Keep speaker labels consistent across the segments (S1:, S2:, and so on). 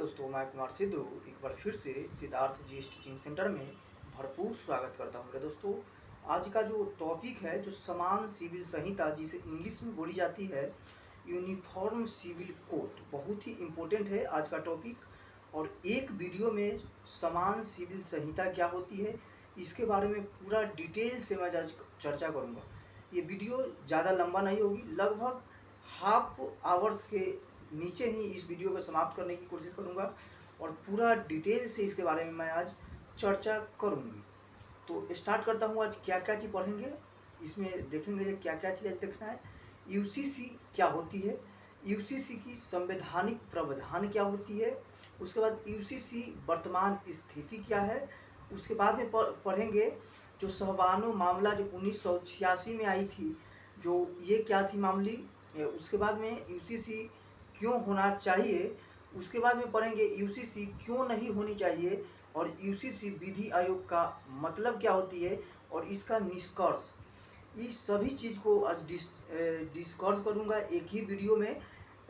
S1: दोस्तों, मैं कुमार सिद्धू एक बार फिर से सिद्धार्थ जीएस टीचिंग सेंटर में भरपूर स्वागत करता हूँ। दोस्तों, आज का जो टॉपिक है, जो समान सिविल संहिता जिसे इंग्लिश में बोली जाती है यूनिफॉर्म सिविल कोड, बहुत ही इम्पोर्टेंट है आज का टॉपिक। और एक वीडियो में समान सिविल संहिता क्या होती है इसके बारे में पूरा डिटेल से मैं आज चर्चा करूँगा। ये वीडियो ज़्यादा लंबा नहीं होगी, लगभग हाफ आवर्स के नीचे ही इस वीडियो को समाप्त करने की कोशिश करूंगा और पूरा डिटेल से इसके बारे में मैं आज चर्चा करूंगी। तो स्टार्ट करता हूं। आज क्या क्या चीज़ पढ़ेंगे, इसमें देखेंगे क्या क्या चीज़ देखना है। यूसीसी क्या होती है, यूसीसी की संवैधानिक प्रावधान क्या होती है, उसके बाद यूसीसी वर्तमान स्थिति क्या है, उसके बाद में पढ़ेंगे जो सहबानो मामला जो 1986 में आई थी, जो ये क्या थी मामली, उसके बाद में यूसीसी क्यों होना चाहिए, उसके बाद में पढ़ेंगे यूसीसी क्यों नहीं होनी चाहिए, और यूसीसी विधि आयोग का मतलब क्या होती है और इसका निष्कर्ष। इस सभी चीज़ को आज डिस्कस करूंगा एक ही वीडियो में।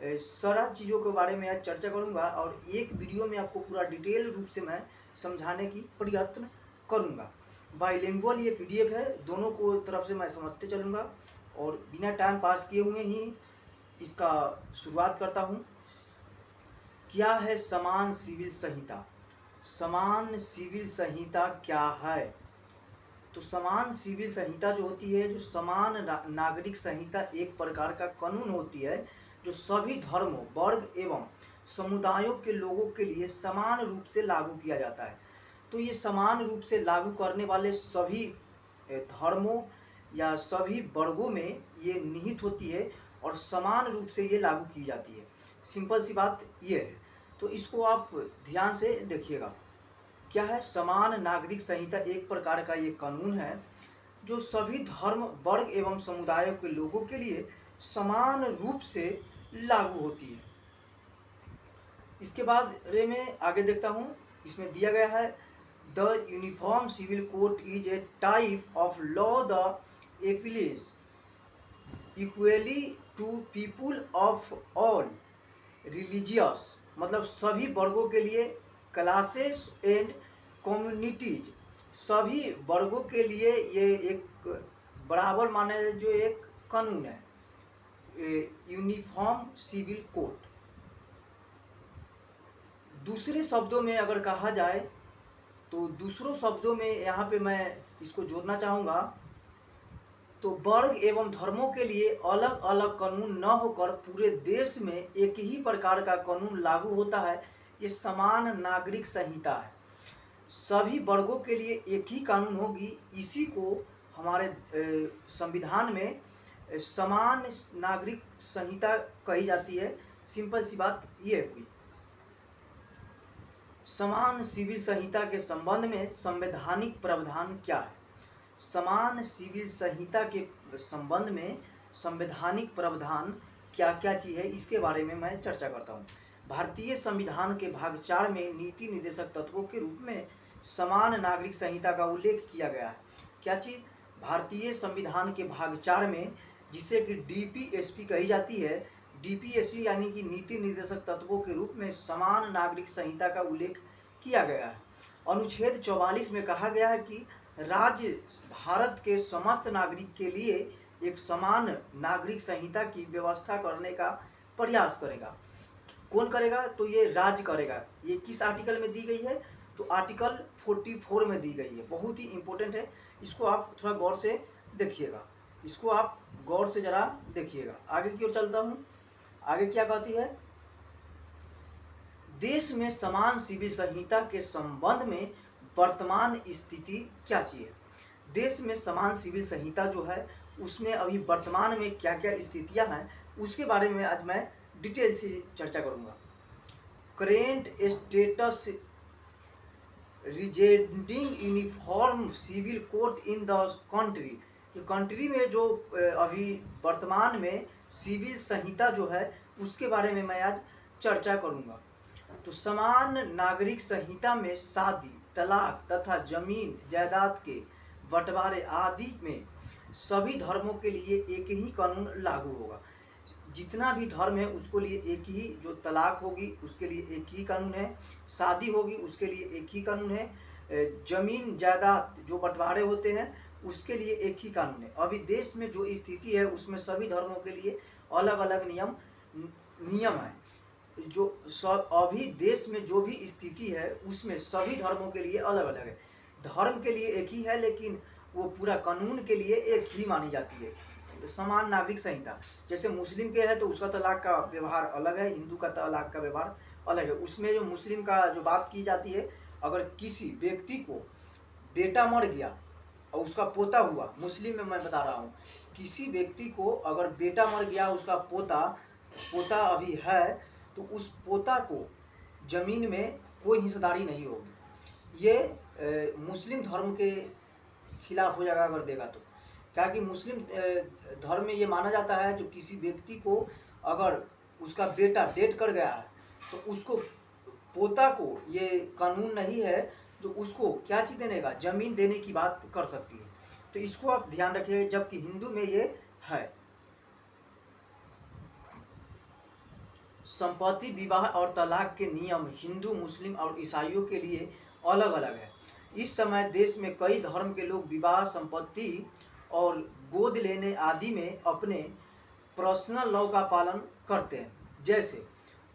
S1: सारा चीज़ों के बारे में आज चर्चा करूंगा और एक वीडियो में आपको पूरा डिटेल रूप से मैं समझाने की प्रयत्न करूंगा। बाइलिंगुअल ये पीडीएफ है, दोनों को तरफ से मैं समझते चलूँगा और बिना टाइम पास किए हुए ही इसका शुरुआत करता हूँ। क्या है समान सिविल संहिता? समान सिविल संहिता क्या है? तो समान सिविल संहिता जो होती है, जो समान नागरिक संहिता एक प्रकार का कानून होती है जो सभी धर्मों, वर्ग एवं समुदायों के लोगों के लिए समान रूप से लागू किया जाता है। तो ये समान रूप से लागू करने वाले सभी धर्मों या सभी वर्गों में ये निहित होती है और समान रूप से ये लागू की जाती है। सिंपल सी बात ये है, तो इसको आप ध्यान से देखिएगा। क्या है समान नागरिक संहिता? एक प्रकार का ये कानून है जो सभी धर्म, वर्ग एवं समुदायों के लोगों के लिए समान रूप से लागू होती है। इसके बाद रे में आगे देखता हूँ, इसमें दिया गया है the uniform civil code is a type of law the applies equally to people of all religious, मतलब सभी वर्गों के लिए, क्लासेस एंड कम्युनिटीज, सभी वर्गों के लिए ये एक बराबर माने जो एक कानून है, यूनिफॉर्म सिविल कोड। दूसरे शब्दों में अगर कहा जाए तो दूसरों शब्दों में यहाँ पे मैं इसको जोड़ना चाहूँगा, तो वर्ग एवं धर्मों के लिए अलग अलग कानून न होकर पूरे देश में एक ही प्रकार का कानून लागू होता है। ये समान नागरिक संहिता है। सभी वर्गों के लिए एक ही कानून होगी, इसी को हमारे संविधान में समान नागरिक संहिता कही जाती है। सिंपल सी बात ये हुई। समान सिविल संहिता के संबंध में संवैधानिक प्रावधान क्या है? समान सिविल संहिता के संबंध में संवैधानिक प्रावधान क्या क्या चीज़ है, इसके बारे में मैं चर्चा करता हूँ। भारतीय संविधान के भाग 4 में नीति निर्देशक तत्वों के रूप में समान नागरिक संहिता का उल्लेख किया गया है। क्या चीज़? भारतीय संविधान के भाग 4 में, जिसे कि डीपीएसपी कही जाती है, डीपीएसपी यानी कि नीति निर्देशक तत्वों के रूप में समान नागरिक संहिता का उल्लेख किया गया है। अनुच्छेद 44 में कहा गया है कि राज्य भारत के समस्त नागरिक के लिए एक समान नागरिक संहिता की व्यवस्था करने का प्रयास करेगा। कौन करेगा? तो ये राज्य करेगा। ये किस आर्टिकल में दी गई है? तो आर्टिकल 44 में दी गई है। बहुत ही इंपॉर्टेंट है, इसको आप थोड़ा गौर से देखिएगा, इसको आप गौर से जरा देखिएगा। आगे की ओर चलता हूँ। आगे क्या कहती है? देश में समान सिविल संहिता के संबंध में वर्तमान स्थिति क्या चाहिए? देश में समान सिविल संहिता जो है उसमें अभी वर्तमान में क्या क्या स्थितियां हैं, उसके बारे में आज मैं डिटेल से चर्चा करूंगा। Current status regarding uniform civil code in the country, country में जो अभी वर्तमान में सिविल संहिता जो है उसके बारे में मैं आज चर्चा करूंगा। तो समान नागरिक संहिता में शादी, तलाक तथा जमीन जायदाद के बंटवारे आदि में सभी धर्मों के लिए एक ही कानून लागू होगा। जितना भी धर्म है उसको लिए एक ही, जो तलाक होगी उसके लिए एक ही कानून है, शादी होगी उसके लिए एक ही कानून है, जमीन जायदाद जो बंटवारे होते हैं उसके लिए एक ही कानून है। अभी देश में जो स्थिति है उसमें सभी धर्मों के लिए अलग अलग नियम है। जो सब अभी देश में जो भी स्थिति है उसमें सभी धर्मों के लिए अलग अलग है। धर्म के लिए एक ही है लेकिन वो पूरा कानून के लिए एक ही मानी जाती है। समान नागरिक संहिता, जैसे मुस्लिम के है तो उसका तलाक का व्यवहार अलग है, हिंदू का तलाक का व्यवहार अलग है। उसमें जो मुस्लिम का जो बात की जाती है, अगर किसी व्यक्ति को बेटा मर गया और उसका पोता हुआ, मुस्लिम में मैं बता रहा हूँ, किसी व्यक्ति को अगर बेटा मर गया उसका पोता पोता अभी है तो उस पोता को जमीन में कोई हिस्सेदारी नहीं होगी। ये मुस्लिम धर्म के खिलाफ हो जाएगा अगर देगा तो। क्या कि मुस्लिम धर्म में ये माना जाता है जो किसी व्यक्ति को अगर उसका बेटा डेथ कर गया है तो उसको पोता को ये कानून नहीं है जो उसको क्या चीज देने का, जमीन देने की बात कर सकती है। तो इसको आप ध्यान रखिए, जबकि हिंदू में ये है। संपत्ति, विवाह और तलाक के नियम हिंदू, मुस्लिम और ईसाइयों के लिए अलग अलग है। इस समय देश में कई धर्म के लोग विवाह, संपत्ति और गोद लेने आदि में अपने पर्सनल लॉ का पालन करते हैं। जैसे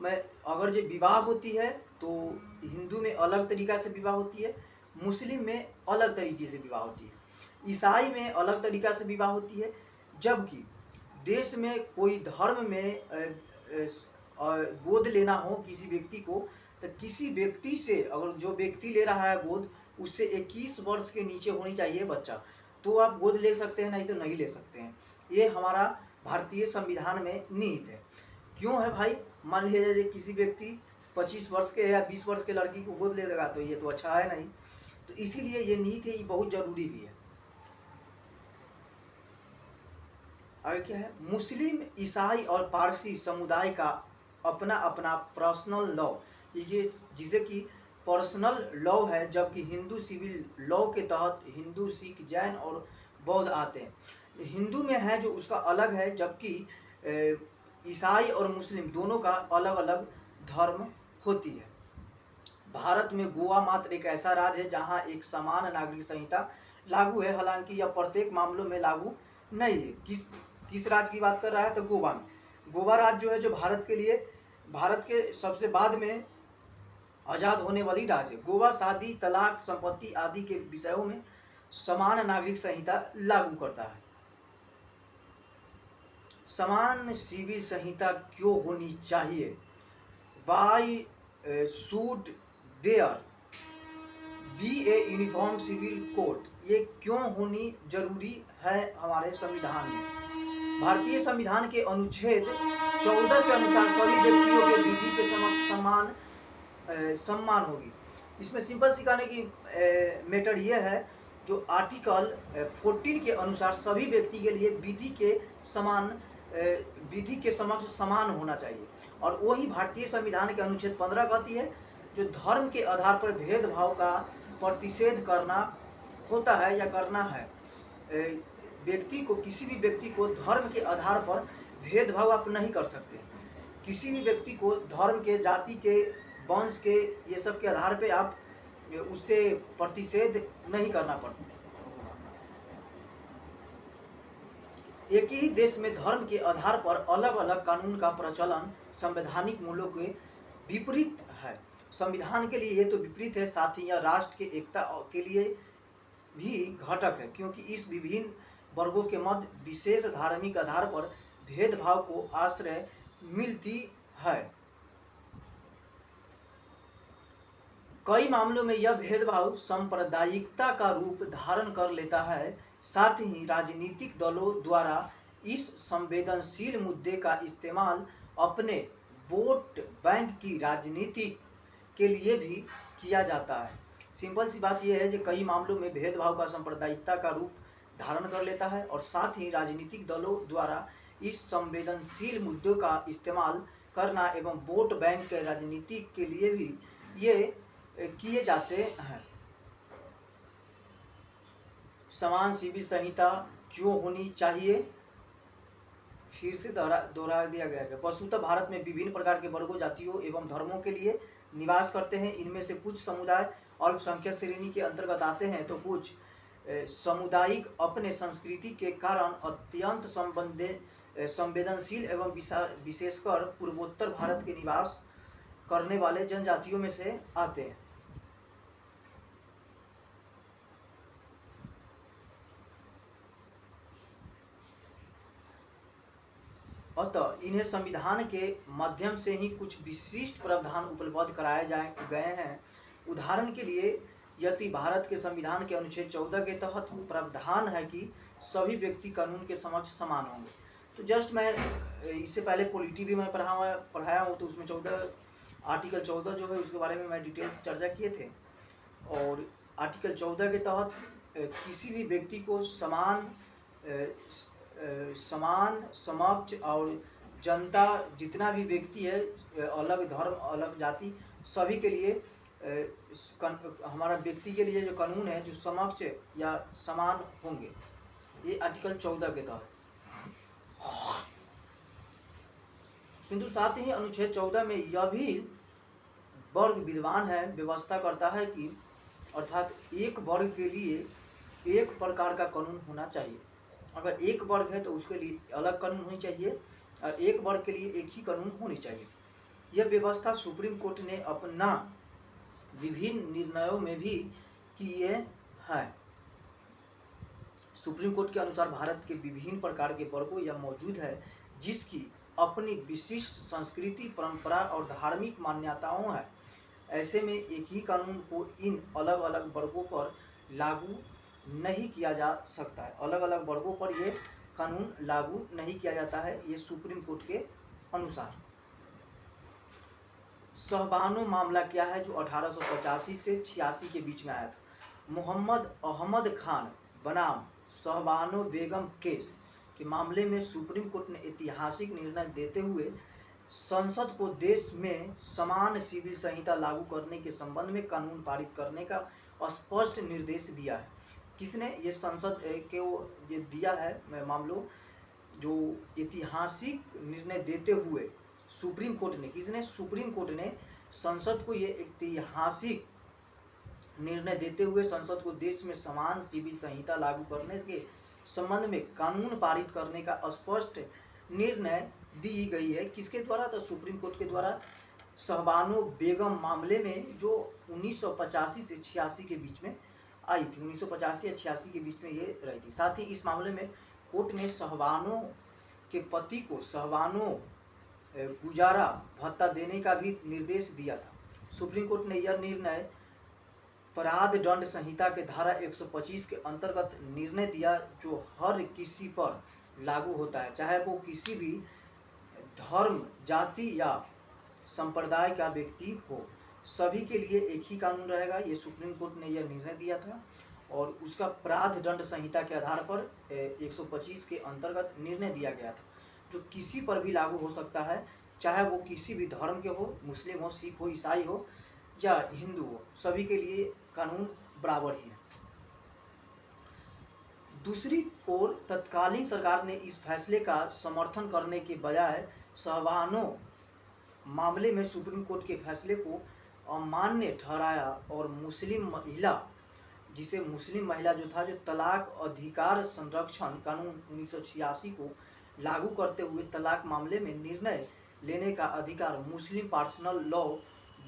S1: मैं अगर जो विवाह होती है तो हिंदू में अलग तरीका से विवाह होती है, मुस्लिम में अलग तरीके से विवाह होती है, ईसाई में अलग तरीका से विवाह होती है। जबकि देश में कोई धर्म में गोद लेना हो किसी व्यक्ति को, तो किसी व्यक्ति से अगर जो व्यक्ति ले रहा है गोद उससे 21 वर्ष के नीचे होनी चाहिए बच्चा, तो आप गोद ले सकते हैं, नहीं तो नहीं ले सकते हैं। ये हमारा भारतीय संविधान में निहित है। क्यों है भाई, मान लीजिए किसी व्यक्ति 25 वर्ष के या 20 वर्ष के लड़की को गोद ले लेगा तो ये तो अच्छा है नहीं, तो इसीलिए ये निहित है, ये बहुत जरूरी भी है। आगे क्या है, मुस्लिम, ईसाई और पारसी समुदाय का अपना अपना पर्सनल लॉ, ये जिसे कि पर्सनल लॉ है, जबकि हिंदू सिविल लॉ के तहत हिंदू, सिख, जैन और बौद्ध आते हैं। हिंदू में है जो उसका अलग है, जबकि ईसाई और मुस्लिम दोनों का अलग अलग धर्म होती है। भारत में गोवा मात्र एक ऐसा राज्य है जहां एक समान नागरिक संहिता लागू है, हालांकि यह प्रत्येक मामलों में लागू नहीं है। किस राज्य की बात कर रहा है, तो गोवा में। गोवा राज्य जो है जो भारत के सबसे बाद में आजाद होने वाली राज्य है। गोवा शादी, तलाक, संपत्ति आदि के विषयों में समान नागरिक संहिता लागू करता है। समान सिविल संहिता क्यों होनी चाहिए? Why should there be a uniform civil code? ये क्यों होनी जरूरी है हमारे संविधान में? भारतीय संविधान के अनुच्छेद 14 के अनुसार सभी व्यक्तियों के विधि के समक्ष समान सम्मान होगी। इसमें सिंपल सिखाने की मैटर ये है, जो आर्टिकल 14 के अनुसार सभी व्यक्ति के लिए विधि के समक्ष समान होना चाहिए। और वही भारतीय संविधान के अनुच्छेद 15 कहती है, जो धर्म के आधार पर भेदभाव का प्रतिषेध करना होता है या करना है। किसी भी व्यक्ति को धर्म के आधार पर भेदभाव आप नहीं कर सकते। किसी भी व्यक्ति को धर्म के, जाति के, वंश के, ये सब के आधार पे आप उससे प्रतिषेध नहीं करना पड़ता। एक ही देश में धर्म के आधार पर अलग अलग कानून का प्रचलन संवैधानिक मूल्यों के विपरीत है। संविधान के लिए ये तो विपरीत है, साथ ही यह राष्ट्र के एकता के लिए भी घटक है, क्योंकि इस विभिन्न वर्गों के मध्य विशेष धार्मिक आधार पर भेदभाव को आश्रय मिलती है। कई मामलों में यह भेदभाव सांप्रदायिकता का रूप धारण कर लेता है। साथ ही राजनीतिक दलों द्वारा इस संवेदनशील मुद्दे का इस्तेमाल अपने वोट बैंक की राजनीति के लिए भी किया जाता है। सिंपल सी बात यह है कि कई मामलों में भेदभाव का सांप्रदायिकता का रूप धारण कर लेता है, और साथ ही राजनीतिक दलों द्वारा इस संवेदनशील मुद्दों का इस्तेमाल करना एवं वोट बैंक के राजनीति के लिए भी ये किए जाते हैं। समान सिविल संहिता क्यों होनी चाहिए? फिर से दोहरा दिया गया है। वस्तुतः भारत में विभिन्न प्रकार के वर्गों, जातियों एवं धर्मों के लिए निवास करते हैं। इनमें से कुछ समुदाय अल्पसंख्यक श्रेणी के अंतर्गत आते हैं, तो कुछ सामुदायिक अपने संस्कृति के कारण अत्यंत संवेदनशील एवं विशेषकर पूर्वोत्तर भारत के निवास करने वाले जनजातियों में से आते हैं। अतः इन्हें संविधान के माध्यम से ही कुछ विशिष्ट प्रावधान उपलब्ध कराए गए हैं। उदाहरण के लिए यदि भारत के संविधान के अनुच्छेद 14 के तहत प्रावधान है कि सभी व्यक्ति कानून के समक्ष समान होंगे। तो जस्ट मैं इससे पहले पॉलिटी भी मैं पढ़ाया हूँ, तो उसमें आर्टिकल 14 जो है उसके बारे में मैं डिटेल से चर्चा किए थे। और आर्टिकल 14 के तहत किसी भी व्यक्ति को समान समक्ष और जनता जितना भी व्यक्ति है, अलग धर्म अलग जाति, सभी के लिए हमारा व्यक्ति के लिए जो कानून है जो समक्ष या समान होंगे, ये आर्टिकल 14 के तहत। किंतु साथ ही अनुच्छेद 14 में यह भी वर्ग विद्वान है, व्यवस्था करता है कि अर्थात एक वर्ग के लिए एक प्रकार का कानून होना चाहिए। अगर एक वर्ग है तो उसके लिए अलग कानून होनी चाहिए और एक वर्ग के लिए एक ही कानून होनी चाहिए। यह व्यवस्था सुप्रीम कोर्ट ने अपना विभिन्न निर्णयों में भी किए हैं। सुप्रीम कोर्ट के अनुसार भारत के विभिन्न प्रकार के वर्गों या मौजूद है जिसकी अपनी विशिष्ट संस्कृति, परंपरा और धार्मिक मान्यताओं है। ऐसे में एक ही कानून को इन अलग अलग वर्गों पर लागू नहीं किया जा सकता है। अलग अलग वर्गों पर ये कानून लागू नहीं किया जाता है, ये सुप्रीम कोर्ट के अनुसार। सहबानो मामला क्या है, जो 1885 से 86 के बीच में आया था। मोहम्मद अहमद खान बनाम सहबानो बेगम केस के मामले में सुप्रीम कोर्ट ने ऐतिहासिक निर्णय देते हुए संसद को देश में समान सिविल संहिता लागू करने के संबंध में कानून पारित करने का स्पष्ट निर्देश दिया है। किसने ये संसद के ये दिया है मामलों, जो ऐतिहासिक निर्णय देते हुए सुप्रीम कोर्ट ने, किसने, सुप्रीम कोर्ट ने संसद को ये ऐतिहासिक निर्णय देते हुए संसद को देश में समान सिविल संहिता लागू करने के संबंध में कानून पारित करने का स्पष्ट निर्णय दी गई है। किसके द्वारा, तो सुप्रीम कोर्ट के द्वारा सहबानो बेगम मामले में, जो 1985 से 86 के बीच में आई थी। 1985 या 86 के बीच में ये रही थी। साथ ही इस मामले में कोर्ट ने सहबानो के पति को सहबानो गुजारा भत्ता देने का भी निर्देश दिया था। सुप्रीम कोर्ट ने यह निर्णय अपराध दंड संहिता के धारा 125 के अंतर्गत निर्णय दिया, जो हर किसी पर लागू होता है, चाहे वो किसी भी धर्म, जाति या संप्रदाय का व्यक्ति हो, सभी के लिए एक ही कानून रहेगा। ये सुप्रीम कोर्ट ने यह निर्णय दिया था और उसका अपराध दंड संहिता के आधार पर 125 के अंतर्गत निर्णय दिया गया था, जो किसी पर भी लागू हो सकता है, चाहे वो किसी भी धर्म के हो, मुस्लिम हो, सिख हो, ईसाई हो या हिंदू हो, सभी के लिए कानून बराबर ही है। दूसरी ओर तत्कालीन सरकार ने इस फैसले का समर्थन करने के बजाय सहबानो मामले में सुप्रीम कोर्ट के फैसले को अमान्य ठहराया और मुस्लिम महिला, जिसे मुस्लिम महिला जो था, जो तलाक अधिकार संरक्षण कानून 1986 को लागू करते हुए तलाक मामले में निर्णय लेने का अधिकार मुस्लिम पर्सनल लॉ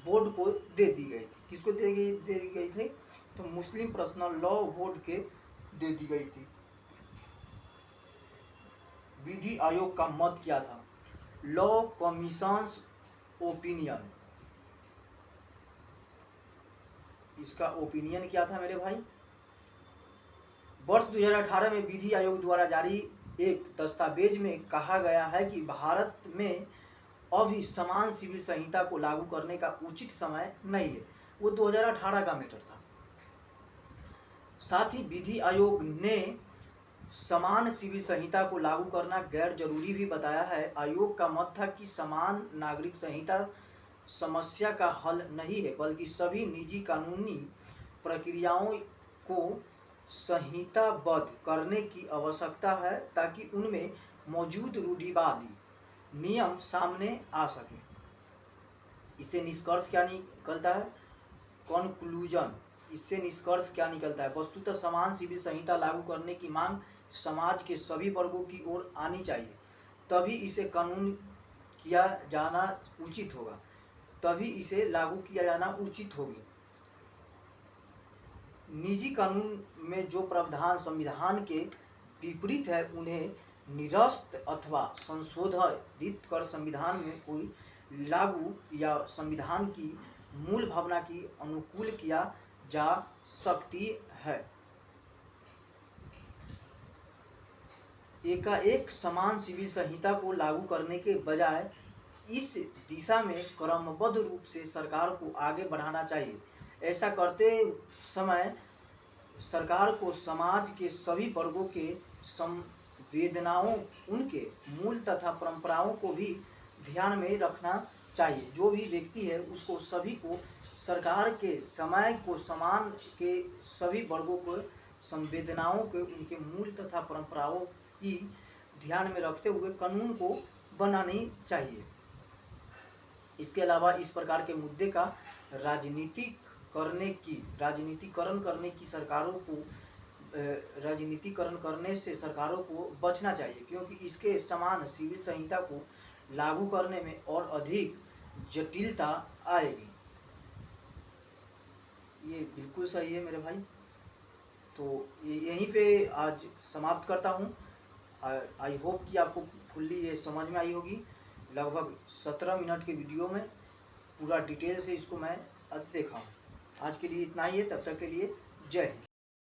S1: बोर्ड को दे दी गई थी। किसको दे दी गई थी, तो मुस्लिम पर्सनल लॉ बोर्ड के दे दी गई थी। विधि आयोग का मत क्या था, लॉ कमीशंस ओपिनियन, इसका ओपिनियन क्या था मेरे भाई। वर्ष 2018 में विधि आयोग द्वारा जारी एक दस्तावेज में कहा गया है कि भारत में अभी समान सिविल संहिता को लागू करने का उचित समय नहीं है। वो 2018 का मैटर था। साथ ही विधि आयोग ने समान सिविल संहिता को लागू करना गैर जरूरी भी बताया है। आयोग का मत था कि समान नागरिक संहिता समस्या का हल नहीं है, बल्कि सभी निजी कानूनी प्रक्रियाओं को संहिताबद्ध करने की आवश्यकता है, ताकि उनमें मौजूद रूढ़िवादी नियम सामने आ सके। इससे निष्कर्ष क्या निकलता है? कंक्लूजन। इससे निष्कर्ष क्या निकलता है? वस्तुतः समान सिविल संहिता लागू करने की मांग समाज के सभी वर्गों की ओर आनी चाहिए, तभी इसे कानून किया जाना उचित होगा, तभी इसे लागू किया जाना उचित होगी। निजी कानून में जो प्रावधान संविधान के विपरीत है उन्हें निरस्त अथवा संशोधित कर संविधान में कोई लागू या संविधान की मूल भावना की अनुकूल किया जा सकती है। एकाएक समान सिविल संहिता को लागू करने के बजाय इस दिशा में क्रमबद्ध रूप से सरकार को आगे बढ़ाना चाहिए। ऐसा करते समय सरकार को समाज के सभी वर्गों के संवेदनाओं, उनके मूल तथा परंपराओं को भी ध्यान में रखना चाहिए। जो भी व्यक्ति है उसको सभी को सरकार के समय को समान के सभी वर्गों को संवेदनाओं के, उनके मूल तथा परंपराओं की ध्यान में रखते हुए कानून को बनानी चाहिए। इसके अलावा इस प्रकार के मुद्दे का राजनीतिकरण करने से सरकारों को बचना चाहिए, क्योंकि इसके समान सिविल संहिता को लागू करने में और अधिक जटिलता आएगी। ये बिल्कुल सही है मेरे भाई। तो यहीं पे आज समाप्त करता हूँ। आई होप कि आपको फुल्ली ये समझ में आई होगी। लगभग 17 मिनट के वीडियो में पूरा डिटेल से इसको मैं देखा हूँ। आज के लिए इतना ही है, तब तक के लिए जय हिंद।